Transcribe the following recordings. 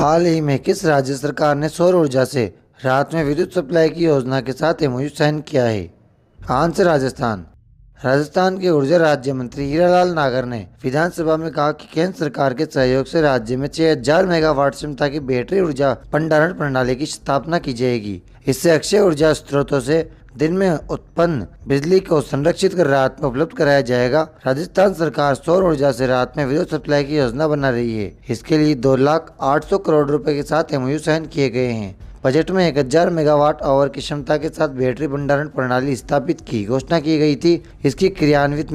हाल ही में किस राज्य सरकार ने सौर ऊर्जा से रात में विद्युत सप्लाई की योजना के साथ एमओयू साइन किया है? आंसर राजस्थान। राजस्थान के ऊर्जा राज्य मंत्री हीरालाल नागर ने विधानसभा में कहा कि केंद्र सरकार के सहयोग से राज्य में 6000 मेगावाट क्षमता की बैटरी ऊर्जा भंडारण प्रणाली की स्थापना की जाएगी। इससे अक्षय ऊर्जा स्रोतों से दिन में उत्पन्न बिजली को संरक्षित कर रात में उपलब्ध कराया जाएगा। राजस्थान सरकार सौर ऊर्जा से रात में विद्युत सप्लाई की योजना बना रही है। इसके लिए 2,08,00,000 करोड़ रुपए के साथ एमओयू साइन किए गए हैं। बजट में 1000 मेगावाट आवर की क्षमता के साथ बैटरी भंडारण प्रणाली स्थापित की घोषणा की गई थी। इसके क्रियान्वित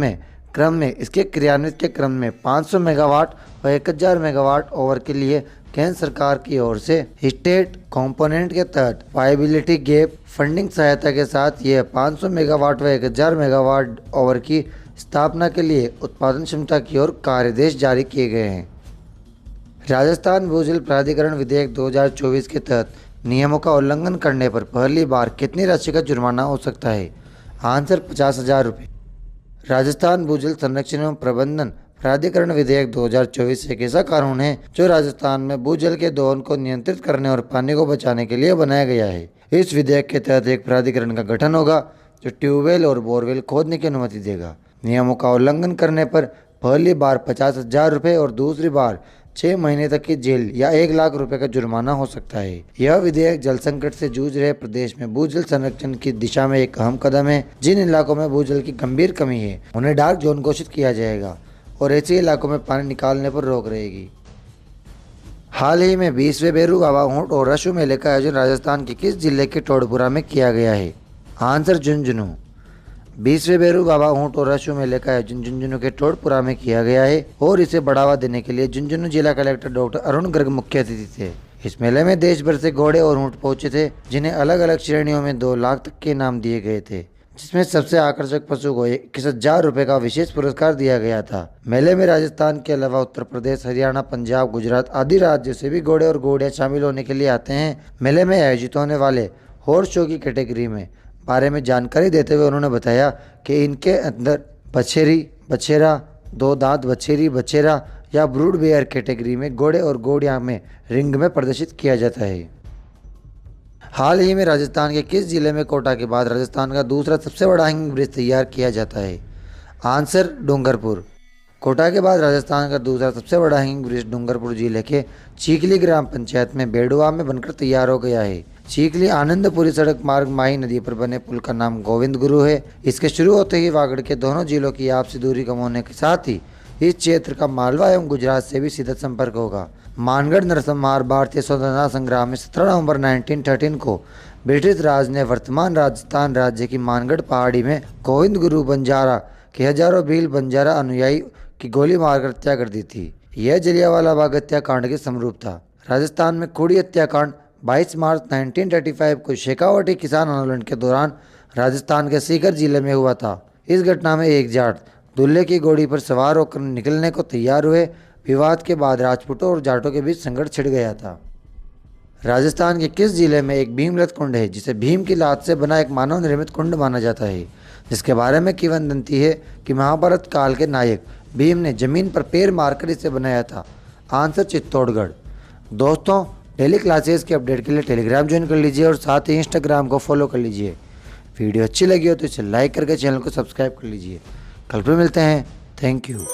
के क्रम में 500 मेगावाट व 1000 मेगावाट आवर के लिए केंद्र सरकार की ओर से स्टेट कंपोनेंट के तहत वायबिलिटी गैप फंडिंग सहायता के साथ यह 500 मेगावाट व 1000 मेगावाट आवर की स्थापना के लिए उत्पादन क्षमता की ओर कार्यादेश जारी किए गए हैं। राजस्थान भूजल प्राधिकरण विधेयक 2024 के तहत नियमों का उल्लंघन करने पर पहली बार कितनी राशि का जुर्माना हो सकता है? आंसर 50,000 रुपये। राजस्थान भूजल संरक्षण एवं प्रबंधन प्राधिकरण विधेयक 2024 एक ऐसा कानून है जो राजस्थान में भूजल के दोहन को नियंत्रित करने और पानी को बचाने के लिए बनाया गया है। इस विधेयक के तहत एक प्राधिकरण का गठन होगा जो ट्यूबवेल और बोरवेल खोदने की अनुमति देगा। नियमों का उल्लंघन करने पर पहली बार 50,000 रुपये और दूसरी बार 6 महीने तक की जेल या 1,00,000 रुपए का जुर्माना हो सकता है। यह विधेयक जल संकट से जूझ रहे प्रदेश में भूजल संरक्षण की दिशा में एक अहम कदम है। जिन इलाकों में भूजल की गंभीर कमी है उन्हें डार्क जोन घोषित किया जाएगा और ऐसे इलाकों में पानी निकालने पर रोक रहेगी। हाल ही में 20वें बेरू बाबा ऊंट और रशु मेले का आयोजन राजस्थान के किस जिले के टोडपुरा में किया गया है? आंसर झुंझुनू। 20वें बेरू बाबा ऊंट और रशु मेले का आयोजन झुंझुनू के टोडपुरा में किया गया है और इसे बढ़ावा देने के लिए झुंझुनू जिला कलेक्टर डॉक्टर अरुण गर्ग मुख्य अतिथि थे। इस मेले में देश भर से घोड़े और ऊंट पहुंचे थे जिन्हें अलग अलग श्रेणियों में 2 लाख तक के इनाम दिए गए थे, जिसमें सबसे आकर्षक पशु को 21,000 रुपये का विशेष पुरस्कार दिया गया था। मेले में राजस्थान के अलावा उत्तर प्रदेश, हरियाणा, पंजाब, गुजरात आदि राज्यों से भी घोड़े और घोड़ियां शामिल होने के लिए आते हैं। मेले में आयोजित होने वाले हॉर्स शो की कैटेगरी में बारे में जानकारी देते हुए उन्होंने बताया कि इनके अंदर बछेरी, बछेरा, 2 दांत बछेरी, बछेरा या ब्रूड बेयर कैटेगरी में घोड़े और घोड़ियां में रिंग में प्रदर्शित किया जाता है। हाल ही में राजस्थान के किस जिले में कोटा के बाद राजस्थान का दूसरा सबसे बड़ा हैंगिंग ब्रिज तैयार किया जाता है? आंसर डूंगरपुर। कोटा के बाद राजस्थान का दूसरा सबसे बड़ा हैंगिंग ब्रिज डूंगरपुर जिले के चीखली ग्राम पंचायत में बेडुआ में बनकर तैयार हो गया है। चीखली आनंदपुरी सड़क मार्ग माही नदी पर बने पुल का नाम गोविंद गुरु है। इसके शुरू होते ही वागड़ के दोनों जिलों की आपसी दूरी कम होने के साथ ही इस क्षेत्र का मालवा एवं गुजरात से भी सीधा संपर्क होगा। मानगढ़ नरसंहार भारतीय स्वतंत्रता संग्राम में 17 नवंबर 1913 को ब्रिटिश राज ने वर्तमान राजस्थान राज्य की मानगढ़ पहाड़ी में गोविंद गुरु बंजारा के हजारों भील बंजारा अनुयायी की गोली मारकर हत्या कर दी थी। यह जलियांवाला बाग हत्याकांड के समरूप था। राजस्थान में कुड़ी हत्याकांड 22 मार्च 1935 को शेखावटी किसान आंदोलन के दौरान राजस्थान के सीकर जिले में हुआ था। इस घटना में एक जाट दूल्हे की घोड़ी पर सवार होकर निकलने को तैयार हुए। विवाद के बाद राजपूतों और जाटों के बीच संघर्ष छिड़ गया था। राजस्थान के किस जिले में एक भीमरथ कुंड है जिसे भीम की लात से बना एक मानव निर्मित कुंड माना जाता है, जिसके बारे में किंवदंती है कि महाभारत काल के नायक भीम ने जमीन पर पैर मारकर इसे बनाया था? आंसर चित्तौड़गढ़। दोस्तों, डेली क्लासेस के अपडेट के लिए टेलीग्राम ज्वाइन कर लीजिए और साथ ही इंस्टाग्राम को फॉलो कर लीजिए। वीडियो अच्छी लगी हो तो इसे लाइक करके चैनल को सब्सक्राइब कर लीजिए। कल फिर मिलते हैं। Thank you.